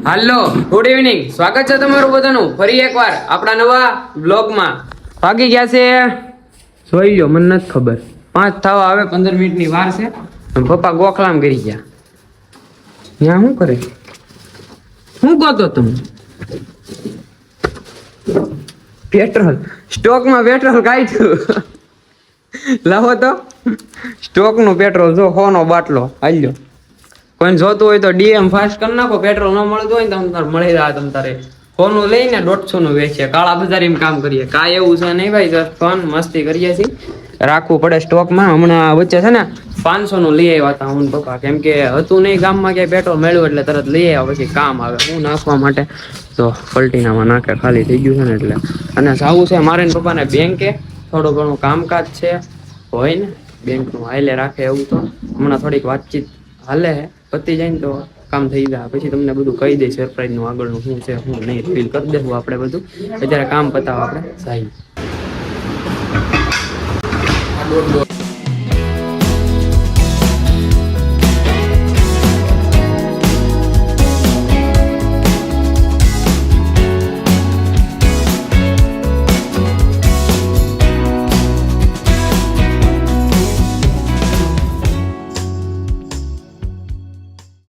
હાલો good evening, સ્વાગત છે તમારું બધાનું ફરી એકવાર આપણા નવા બ્લોગમાં. વાગી ગયા છે જોઈ લો, મને નથી ખબર 5 થવા આવે, 15 મિનિટની વાર છે. પપ્પા ગોખલામ કરી ગયા. ત્યાં શું કરે, શું ગોતો તમે? પેટ્રોલ સ્ટોકમાં પેટ્રોલ કાઢ્યું. લાવો તો સ્ટોકનું પેટ્રોલ જો 100 નો બાટલો હાલ્યો. કોઈ જોતું હોય તો ડીએમ ફાસ્ટ કરી નાખો. પેટ્રોલ ન મળતું હોય ને તમારે મળી રહ્યા. તમ તારે ફોનું લઈને 150 નું વેચીએ, કાળા બજારીમાં કામ કરીએ. કાંઈ એવું છે નહીં ભાઈ, સર ફોન મસ્તી કરીએ છીએ, રાખવું પડે સ્ટોકમાં. હમણાં વચ્ચે છે ને 500 નું લઈ આવ્યા હતા હું પપ્પા, કેમ કે હતું નહીં ગામમાં ક્યાંય પેટ્રોલ મળ્યું એટલે તરત લઈ આવ્યા. પછી કામ આવે હું નાખવા માટે, તો પલટીનામાં નાખે ખાલી થઈ ગયું છે ને એટલે. અને જાવું છે મારે ને પપ્પાને બેંકે, થોડું ઘણું કામકાજ છે હોય ને બેંકનું હાલે રાખે એવું. તો હમણાં થોડીક વાતચીત હાલે છે, પતી જાય ને તો કામ થઈ જાય. પછી તમને બધું કહી દઈશ સરપ્રાઈઝ નું આગળનું શું છે શું નહીં, ફીલ કરી દેવું આપણે બધું. અત્યારે કામ પતાવવા આપણે જાય.